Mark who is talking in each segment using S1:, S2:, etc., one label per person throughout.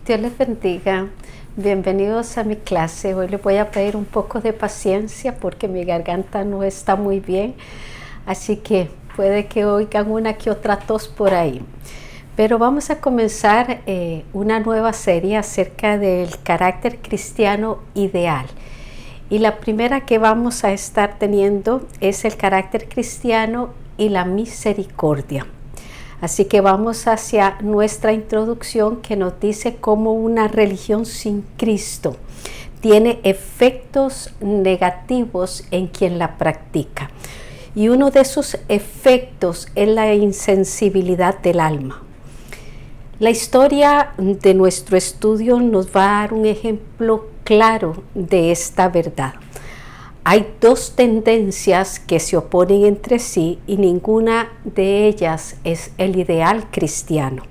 S1: Dios les bendiga. Bienvenidos a mi clase. Hoy les voy a pedir un poco de paciencia porque mi garganta no está muy bien. Así que puede que oigan una que otra tos por ahí. Pero vamos a comenzar una nueva serie acerca del carácter cristiano ideal. Y la primera que vamos a estar teniendo es el carácter cristiano y la misericordia. Así que vamos hacia nuestra introducción que nos dice cómo una religión sin Cristo tiene efectos negativos en quien la practica. Y uno de esos efectos es la insensibilidad del alma. La historia de nuestro estudio nos va a dar un ejemplo claro de esta verdad. Hay dos tendencias que se oponen entre sí y ninguna de ellas es el ideal cristiano.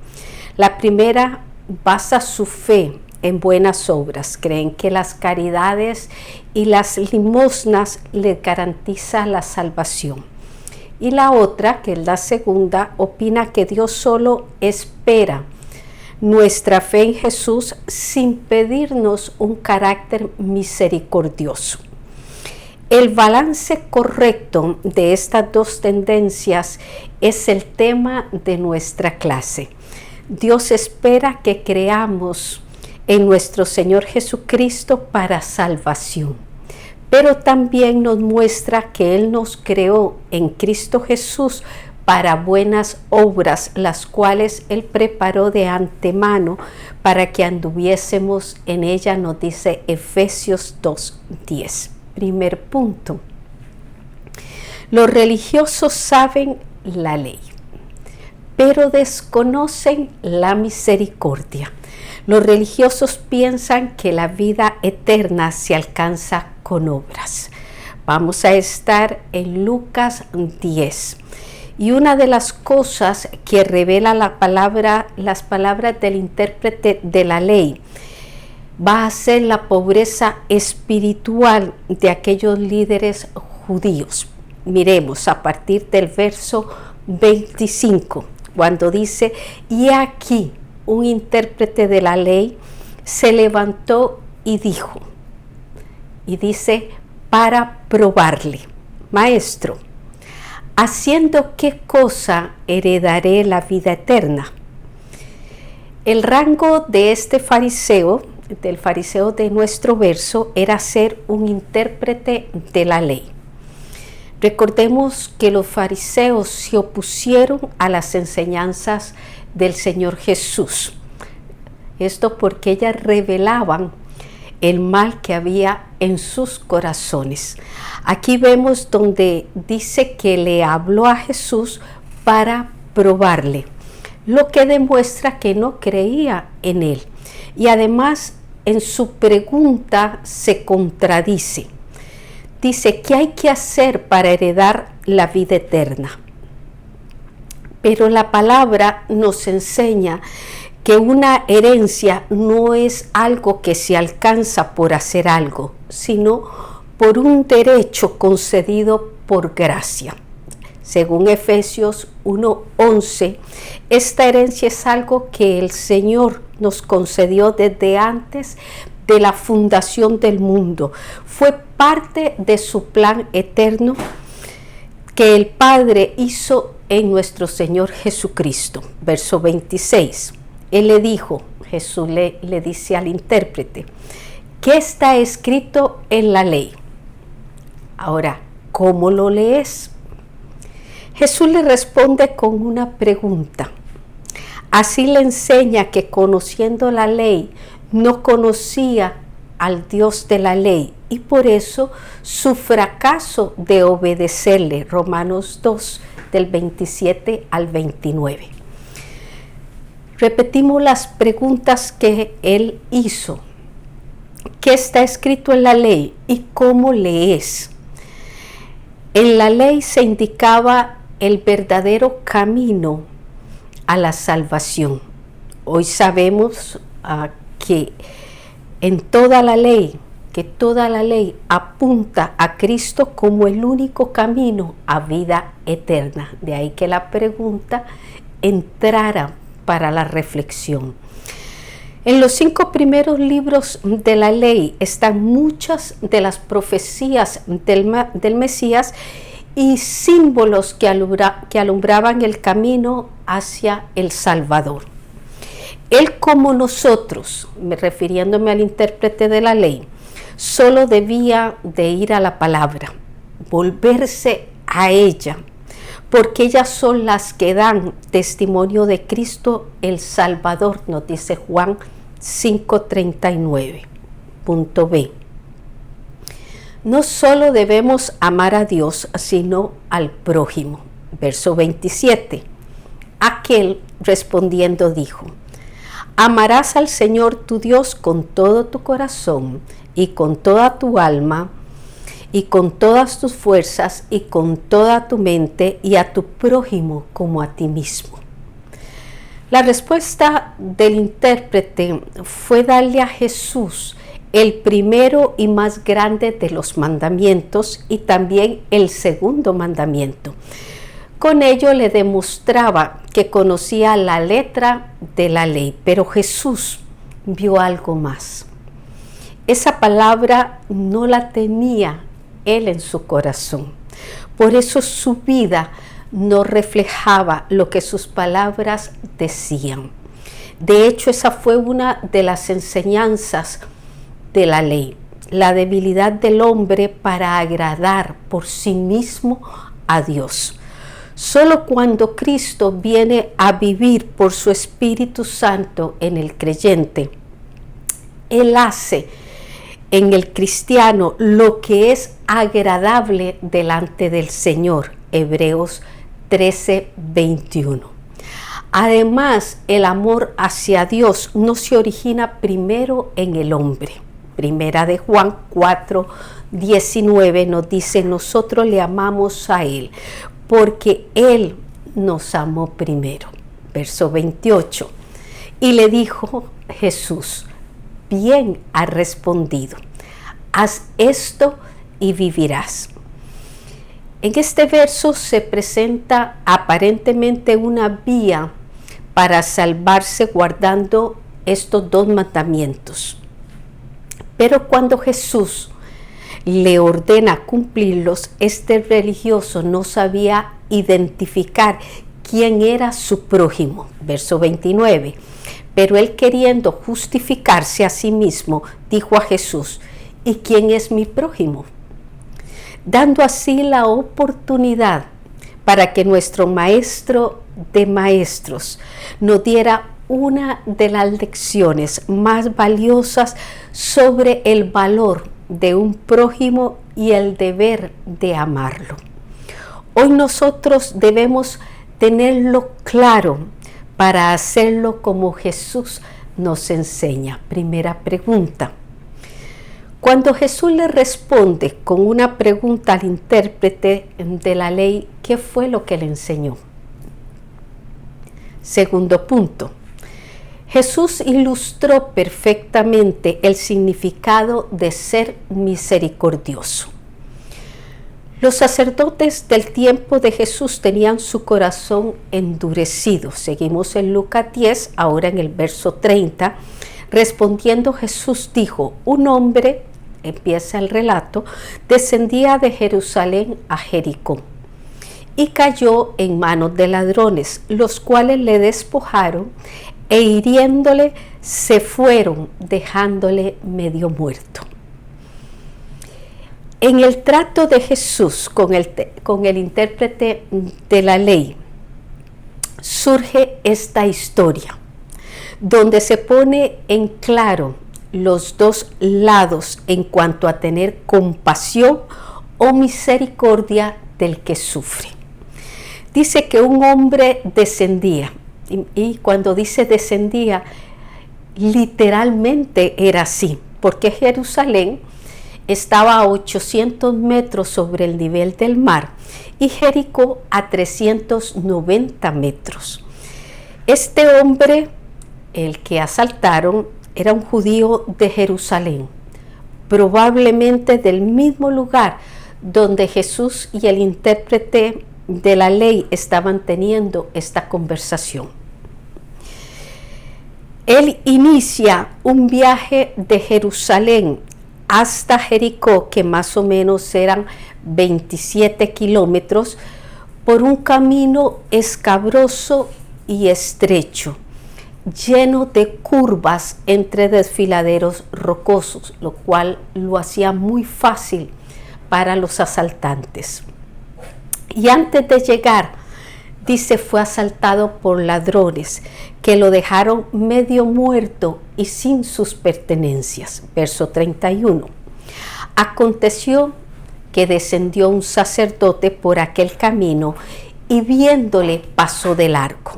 S1: La primera basa su fe en buenas obras, creen que las caridades y las limosnas le garantizan la salvación. Y la otra, que es la segunda, opina que Dios solo espera nuestra fe en Jesús sin pedirnos un carácter misericordioso. El balance correcto de estas dos tendencias es el tema de nuestra clase. Dios espera que creamos en nuestro Señor Jesucristo para salvación, pero también nos muestra que Él nos creó en Cristo Jesús para buenas obras, las cuales Él preparó de antemano para que anduviésemos en ella, nos dice Efesios 2:10. Primer punto. Los religiosos saben la ley, pero desconocen la misericordia. Los religiosos piensan que la vida eterna se alcanza con obras. Vamos a estar en Lucas 10. Y una de las cosas que revela las palabras del intérprete de la ley va a ser la pobreza espiritual de aquellos líderes judíos. Miremos a partir del verso 25, cuando dice: y aquí un intérprete de la ley se levantó y dijo, y dice, para probarle: maestro, ¿haciendo qué cosa heredaré la vida eterna? El rango de este fariseo, del fariseo de nuestro verso, era ser un intérprete de la ley. Recordemos que los fariseos se opusieron a las enseñanzas del Señor Jesús. Esto porque ellas revelaban el mal que había en sus corazones. Aquí vemos donde dice que le habló a Jesús para probarle, lo que demuestra que no creía en él. Y además en su pregunta se contradice. Dice, ¿qué hay que hacer para heredar la vida eterna? Pero la palabra nos enseña que una herencia no es algo que se alcanza por hacer algo, sino por un derecho concedido por gracia. Según Efesios 1:11, esta herencia es algo que el Señor nos concedió desde antes de la fundación del mundo. Fue parte de su plan eterno que el Padre hizo en nuestro Señor Jesucristo. Verso 26. Él le dijo, Jesús le dice al intérprete, ¿qué está escrito en la ley? Ahora, ¿cómo lo lees? Jesús le responde con una pregunta. Así le enseña que conociendo la ley, no conocía al Dios de la ley y por eso su fracaso de obedecerle. Romanos 2, del 27 al 29. Repetimos las preguntas que él hizo. ¿Qué está escrito en la ley y cómo lees? En la ley se indicaba el verdadero camino a la salvación. Hoy sabemos que toda la ley apunta a Cristo como el único camino a vida eterna. De ahí que la pregunta entrara para la reflexión. En los 5 primeros libros de la ley están muchas de las profecías del Mesías y símbolos que alumbraban el camino hacia el Salvador. Él, como nosotros, refiriéndome al intérprete de la ley, solo debía de ir a la palabra, volverse a ella, porque ellas son las que dan testimonio de Cristo el Salvador, nos dice Juan 5:39, punto B. No solo debemos amar a Dios, sino al prójimo. Verso 27. Aquel respondiendo dijo: amarás al Señor tu Dios con todo tu corazón y con toda tu alma y con todas tus fuerzas y con toda tu mente, y a tu prójimo como a ti mismo. La respuesta del intérprete fue darle a Jesús el primero y más grande de los mandamientos y también el segundo mandamiento. Con ello le demostraba que conocía la letra de la ley, pero Jesús vio algo más. Esa palabra no la tenía él en su corazón. Por eso su vida no reflejaba lo que sus palabras decían. De hecho, esa fue una de las enseñanzas de la ley, la debilidad del hombre para agradar por sí mismo a Dios. Solo cuando Cristo viene a vivir por su Espíritu Santo en el creyente, Él hace en el cristiano lo que es agradable delante del Señor. Hebreos 13:21. Además, el amor hacia Dios no se origina primero en el hombre. Primera de Juan 4:19 nos dice: nosotros le amamos a Él porque Él nos amó primero. Verso 28. Y le dijo Jesús: bien has respondido, haz esto y vivirás. En este verso se presenta aparentemente una vía para salvarse guardando estos 2 mandamientos. Pero cuando Jesús le ordena cumplirlos, este religioso no sabía identificar quién era su prójimo. Verso 29. Pero él, queriendo justificarse a sí mismo, dijo a Jesús: ¿y quién es mi prójimo? Dando así la oportunidad para que nuestro maestro de maestros nos diera una de las lecciones más valiosas sobre el valor de un prójimo y el deber de amarlo. Hoy nosotros debemos tenerlo claro para hacerlo como Jesús nos enseña. Primera pregunta. Cuando Jesús le responde con una pregunta al intérprete de la ley, ¿qué fue lo que le enseñó? Segundo punto. Jesús ilustró perfectamente el significado de ser misericordioso. Los sacerdotes del tiempo de Jesús tenían su corazón endurecido. Seguimos en Lucas 10, ahora en el verso 30. Respondiendo Jesús dijo: un hombre, empieza el relato, descendía de Jerusalén a Jericó y cayó en manos de ladrones, los cuales le despojaron e hiriéndole se fueron, dejándole medio muerto. En el trato de Jesús con el intérprete de la ley surge esta historia, donde se pone en claro los 2 lados en cuanto a tener compasión o misericordia del que sufre. Dice que un hombre descendía, y cuando dice descendía, literalmente era así, porque Jerusalén estaba a 800 metros sobre el nivel del mar y Jericó a 390 metros. Este hombre, el que asaltaron, era un judío de Jerusalén, probablemente del mismo lugar donde Jesús y el intérprete de la ley estaban teniendo esta conversación. Él inicia un viaje de Jerusalén hasta Jericó, que más o menos eran 27 kilómetros, por un camino escabroso y estrecho, lleno de curvas entre desfiladeros rocosos, lo cual lo hacía muy fácil para los asaltantes. Y antes de llegar, dice, fue asaltado por ladrones que lo dejaron medio muerto y sin sus pertenencias. Verso 31. Aconteció que descendió un sacerdote por aquel camino y viéndole pasó de largo.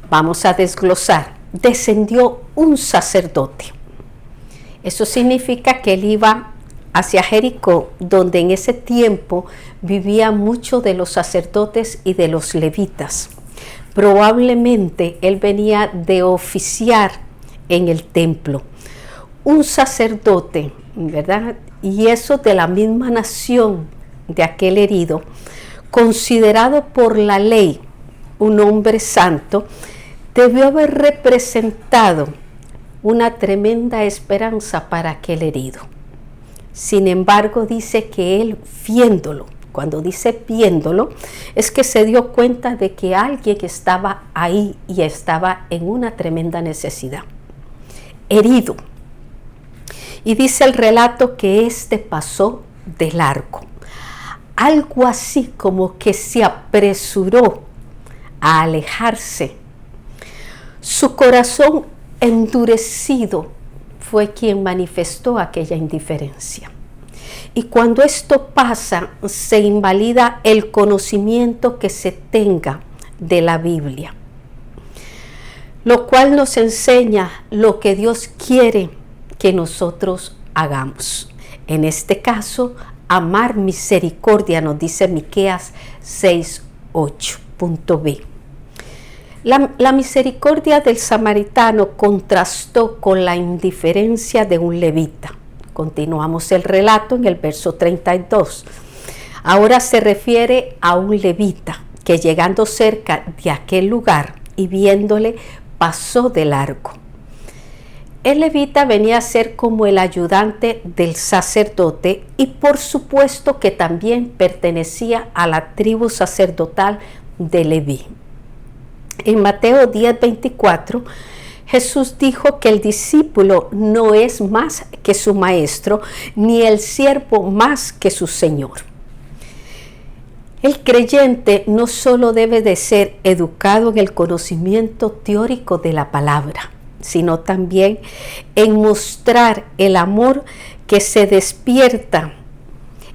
S1: Vamos a desglosar. Descendió un sacerdote. Eso significa que él iba hacia Jericó, donde en ese tiempo vivían muchos de los sacerdotes y de los levitas. Probablemente él venía de oficiar en el templo. Un sacerdote, ¿verdad? Y eso de la misma nación de aquel herido, considerado por la ley un hombre santo, debió haber representado una tremenda esperanza para aquel herido. Sin embargo, dice que él viéndolo, cuando dice viéndolo, es que se dio cuenta de que alguien estaba ahí y estaba en una tremenda necesidad, herido. Y dice el relato que este pasó de largo, algo así como que se apresuró a alejarse. Su corazón endurecido fue quien manifestó aquella indiferencia. Y cuando esto pasa, se invalida el conocimiento que se tenga de la Biblia, lo cual nos enseña lo que Dios quiere que nosotros hagamos. En este caso, amar misericordia, nos dice Miqueas 6:8, punto B. La misericordia del samaritano contrastó con la indiferencia de un levita. Continuamos el relato en el verso 32. Ahora se refiere a un levita que llegando cerca de aquel lugar y viéndole pasó de largo. El levita venía a ser como el ayudante del sacerdote y por supuesto que también pertenecía a la tribu sacerdotal de Leví. En Mateo 10:24, Jesús dijo que el discípulo no es más que su maestro, ni el siervo más que su señor. El creyente no solo debe de ser educado en el conocimiento teórico de la palabra, sino también en mostrar el amor que se despierta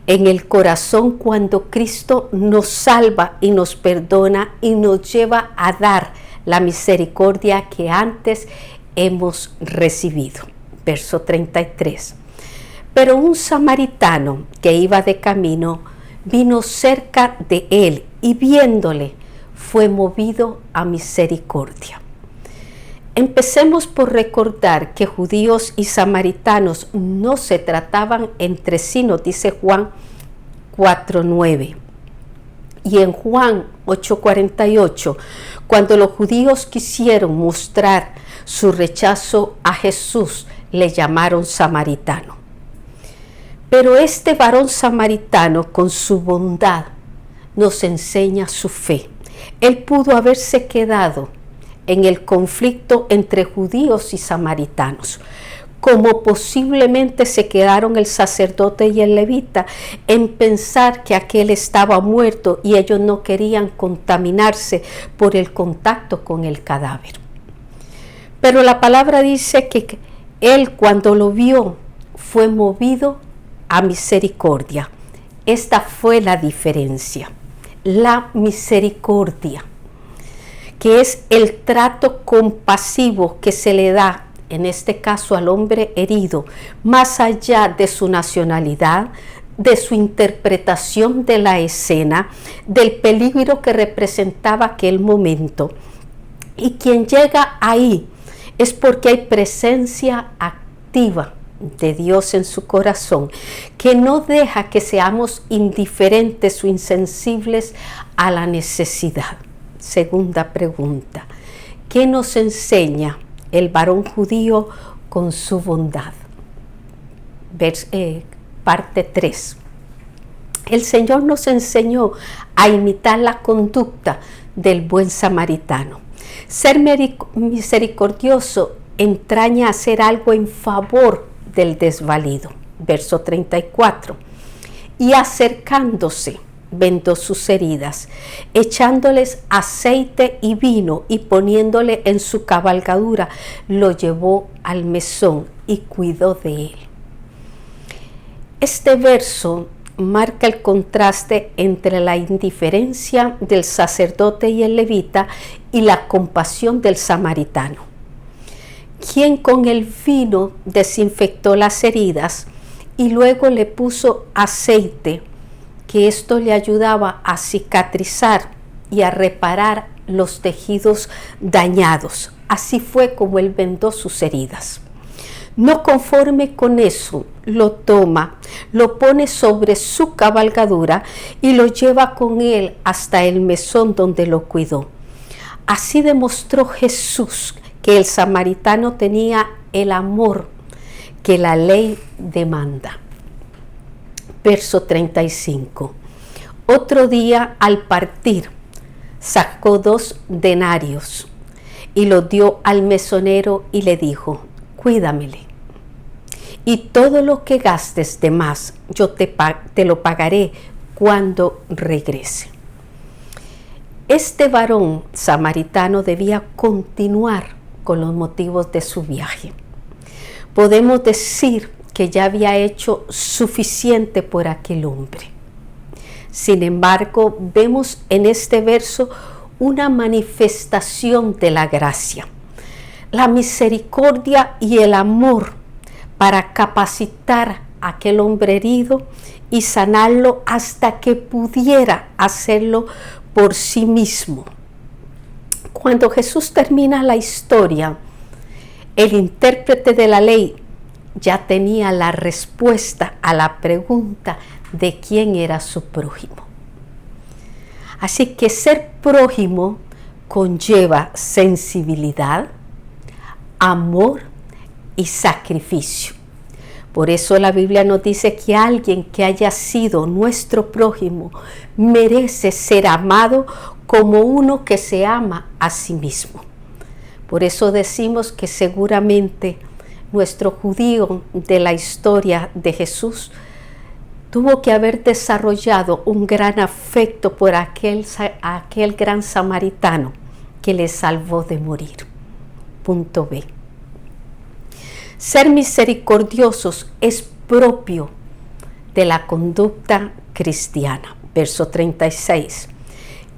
S1: en el corazón cuando Cristo nos salva y nos perdona y nos lleva a dar la misericordia que antes hemos recibido. Verso 33. Pero un samaritano que iba de camino vino cerca de él y viéndole fue movido a misericordia. Empecemos por recordar que judíos y samaritanos no se trataban entre sí, nos dice Juan 4:9. Y en Juan 8:48, cuando los judíos quisieron mostrar su rechazo a Jesús, le llamaron samaritano. Pero este varón samaritano, con su bondad, nos enseña su fe. Él pudo haberse quedado en el conflicto entre judíos y samaritanos, como posiblemente se quedaron el sacerdote y el levita en pensar que aquel estaba muerto y ellos no querían contaminarse por el contacto con el cadáver. Pero la palabra dice que él, cuando lo vio, fue movido a misericordia. Esta fue la diferencia, la misericordia, que es el trato compasivo que se le da, en este caso al hombre herido, más allá de su nacionalidad, de su interpretación de la escena, del peligro que representaba aquel momento. Y quien llega ahí es porque hay presencia activa de Dios en su corazón, que no deja que seamos indiferentes o insensibles a la necesidad. Segunda pregunta: ¿Qué nos enseña el varón judío con su bondad? Parte 3. El Señor nos enseñó a imitar la conducta del buen samaritano. Ser misericordioso entraña hacer algo en favor del desvalido. Verso 34. Y acercándose, vendó sus heridas, echándoles aceite y vino y poniéndole en su cabalgadura, lo llevó al mesón y cuidó de él. Este verso marca el contraste entre la indiferencia del sacerdote y el levita y la compasión del samaritano, quien con el vino desinfectó las heridas y luego le puso aceite, que esto le ayudaba a cicatrizar y a reparar los tejidos dañados. Así fue como él vendó sus heridas. No conforme con eso, lo toma, lo pone sobre su cabalgadura y lo lleva con él hasta el mesón donde lo cuidó. Así demostró Jesús que el samaritano tenía el amor que la ley demanda. Verso 35. Otro día, al partir, sacó 2 denarios y los dio al mesonero y le dijo: cuídamele, y todo lo que gastes de más yo te lo pagaré cuando regrese. Este varón samaritano debía continuar con los motivos de su viaje. Podemos decir que ya había hecho suficiente por aquel hombre. Sin embargo, vemos en este verso una manifestación de la gracia, la misericordia y el amor para capacitar a aquel hombre herido y sanarlo hasta que pudiera hacerlo por sí mismo. Cuando Jesús termina la historia, el intérprete de la ley ya tenía la respuesta a la pregunta de quién era su prójimo. Así que ser prójimo conlleva sensibilidad, amor y sacrificio. Por eso la Biblia nos dice que alguien que haya sido nuestro prójimo merece ser amado como uno que se ama a sí mismo. Por eso decimos que seguramente nuestro judío de la historia de Jesús tuvo que haber desarrollado un gran afecto por aquel gran samaritano que le salvó de morir. Punto B. Ser misericordiosos es propio de la conducta cristiana. Verso 36.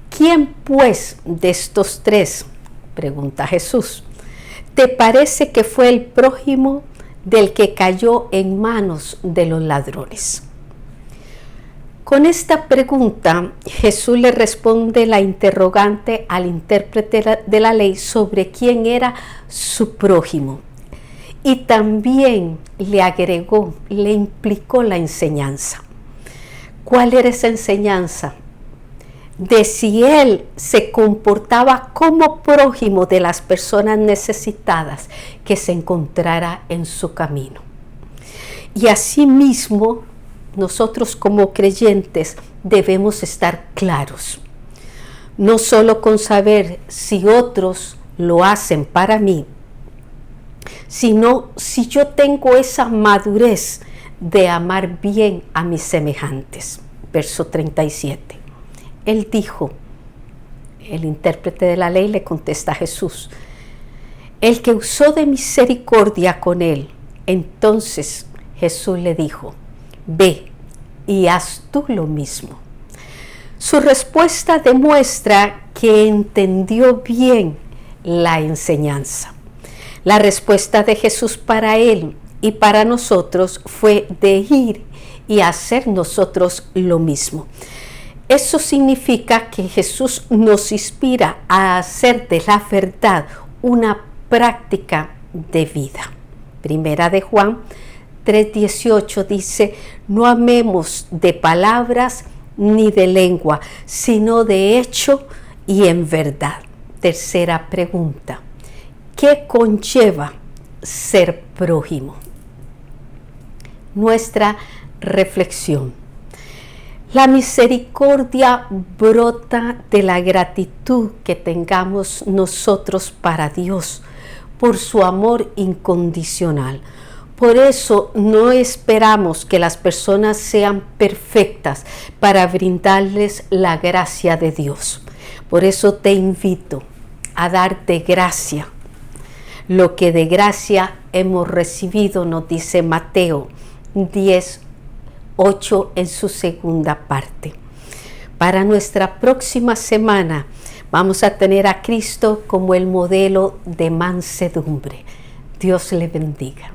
S1: ¿Quién pues de estos 3, pregunta Jesús, te parece que fue el prójimo del que cayó en manos de los ladrones? Con esta pregunta, Jesús le responde la interrogante al intérprete de la ley sobre quién era su prójimo. Y también le agregó, le implicó la enseñanza. ¿Cuál era esa enseñanza? De si él se comportaba como prójimo de las personas necesitadas que se encontrara en su camino. Y asimismo, nosotros como creyentes debemos estar claros, no solo con saber si otros lo hacen para mí, sino si yo tengo esa madurez de amar bien a mis semejantes. Verso 37. Él dijo, el intérprete de la ley le contesta a Jesús, el que usó de misericordia con él. Entonces Jesús le dijo, ve y haz tú lo mismo. Su respuesta demuestra que entendió bien la enseñanza. La respuesta de Jesús para él y para nosotros fue de ir y hacer nosotros lo mismo. Eso significa que Jesús nos inspira a hacer de la verdad una práctica de vida. Primera de Juan 3:18 dice, no amemos de palabras ni de lengua, sino de hecho y en verdad. tercera pregunta. ¿Qué conlleva ser prójimo? Nuestra reflexión. La misericordia brota de la gratitud que tengamos nosotros para Dios por su amor incondicional. Por eso no esperamos que las personas sean perfectas para brindarles la gracia de Dios. Por eso te invito a darte gracia. Lo que de gracia hemos recibido, nos dice Mateo 10:8 en su segunda parte. Para nuestra próxima semana vamos a tener a Cristo como el modelo de mansedumbre. Dios le bendiga.